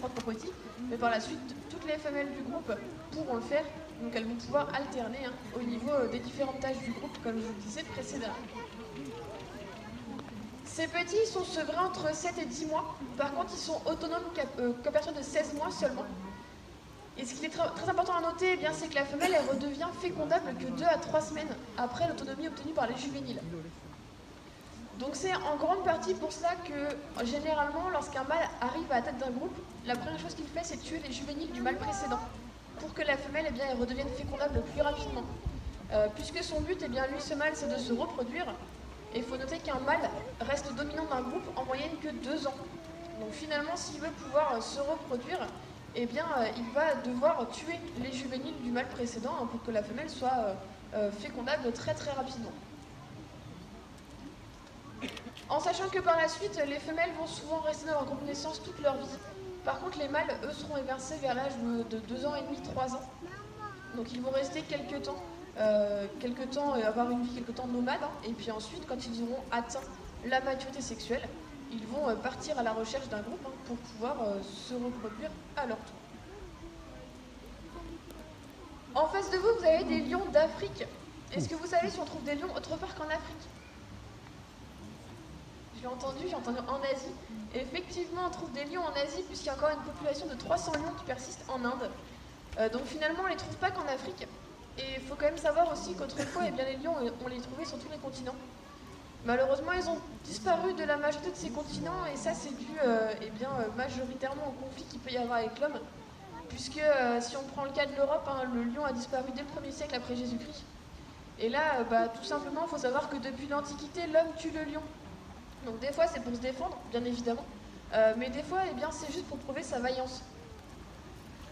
propre petit, mais par la suite, toutes les femelles du groupe pourront le faire, donc elles vont pouvoir alterner au niveau des différentes tâches du groupe, comme je vous le disais précédemment. Ces petits ils sont sevrés entre 7 et 10 mois, par contre ils sont autonomes qu'à partir de 16 mois seulement. Et ce qui est très important à noter, eh bien, c'est que la femelle elle redevient fécondable que 2 à 3 semaines après l'autonomie obtenue par les juvéniles. Donc c'est en grande partie pour cela que, généralement, lorsqu'un mâle arrive à la tête d'un groupe, la première chose qu'il fait, c'est tuer les juvéniles du mâle précédent, pour que la femelle, eh bien, elle redevienne fécondable plus rapidement. Puisque son but, eh bien, lui, ce mâle, c'est de se reproduire, et il faut noter qu'un mâle reste dominant d'un groupe en moyenne que 2 ans. Donc finalement, s'il veut pouvoir se reproduire, eh bien, il va devoir tuer les juvéniles du mâle précédent pour que la femelle soit fécondable très très rapidement. En sachant que par la suite, les femelles vont souvent rester dans leur groupe naissance toute leur vie. Par contre, les mâles, eux, seront évincés vers l'âge de 2 ans et demi, 3 ans. Donc ils vont rester quelques temps avoir une vie quelques temps nomade, et puis ensuite, quand ils auront atteint la maturité sexuelle, ils vont partir à la recherche d'un groupe pour pouvoir se reproduire à leur tour. En face de vous, vous avez des lions d'Afrique. Est-ce que vous savez si on trouve des lions autre part qu'en Afrique ? J'ai entendu en Asie. Et effectivement, on trouve des lions en Asie, puisqu'il y a encore une population de 300 lions qui persiste en Inde. Donc finalement, on ne les trouve pas qu'en Afrique. Et il faut quand même savoir aussi qu'autrefois, eh bien, les lions, on les trouvait sur tous les continents. Malheureusement, ils ont disparu de la majorité de ces continents, et ça, c'est dû majoritairement au conflit qu'il peut y avoir avec l'homme. Puisque si on prend le cas de l'Europe, le lion a disparu dès le 1er siècle après Jésus-Christ. Et là, tout simplement, il faut savoir que depuis l'Antiquité, l'homme tue le lion. Donc des fois, c'est pour se défendre, bien évidemment, mais des fois, eh bien, c'est juste pour prouver sa vaillance.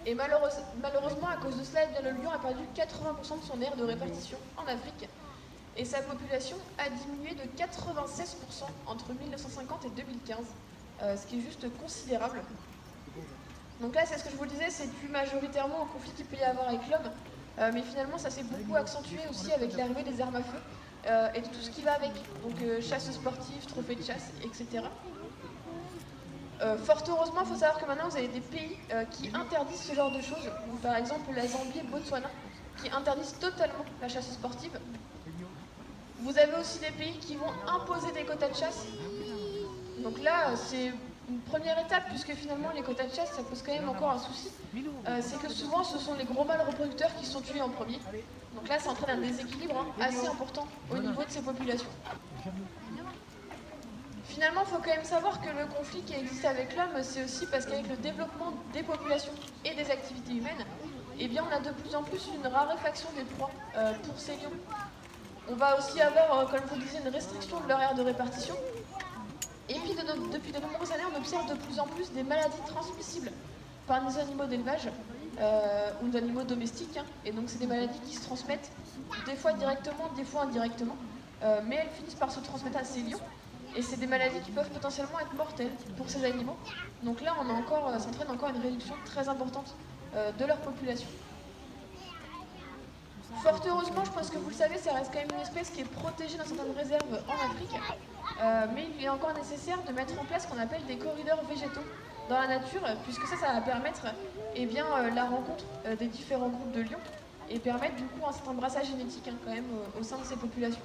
Et malheureusement, à cause de cela, eh bien, le lion a perdu 80% de son aire de répartition en Afrique, et sa population a diminué de 96% entre 1950 et 2015, ce qui est juste considérable. Donc là, c'est ce que je vous le disais, c'est dû majoritairement au conflit qu'il peut y avoir avec l'homme, mais finalement, ça s'est beaucoup accentué aussi avec l'arrivée des armes à feu, et de tout ce qui va avec, donc chasse sportive, trophées de chasse, etc. Fort heureusement, il faut savoir que maintenant vous avez des pays qui interdisent ce genre de choses, donc, par exemple la Zambie et le Botswana, qui interdisent totalement la chasse sportive. Vous avez aussi des pays qui vont imposer des quotas de chasse. Donc là, c'est une première étape, puisque finalement les quotas de chasse, ça pose quand même encore un souci. C'est que souvent, ce sont les gros mâles reproducteurs qui sont tués en premier. Donc là, ça entraîne un déséquilibre assez important au niveau de ces populations. Finalement, il faut quand même savoir que le conflit qui existe avec l'homme, c'est aussi parce qu'avec le développement des populations et des activités humaines, eh bien, on a de plus en plus une raréfaction des proies pour ces lions. On va aussi avoir, comme je vous le disais, une restriction de leur aire de répartition. Et puis, depuis de nombreuses années, on observe de plus en plus des maladies transmissibles par des animaux d'élevage ou d'animaux domestiques. Et donc, c'est des maladies qui se transmettent des fois directement, des fois indirectement. Mais elles finissent par se transmettre à ces lions. Et c'est des maladies qui peuvent potentiellement être mortelles pour ces animaux. Donc là, ça entraîne encore une réduction très importante de leur population. Fort heureusement, je pense que vous le savez, ça reste quand même une espèce qui est protégée dans certaines réserves en Afrique. Mais il est encore nécessaire de mettre en place ce qu'on appelle des corridors végétaux dans la nature, puisque ça va permettre la rencontre des différents groupes de lions et permettre du coup un certain brassage génétique quand même au sein de ces populations.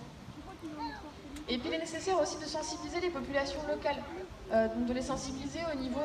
Et puis il est nécessaire aussi de sensibiliser les populations locales, donc de les sensibiliser au niveau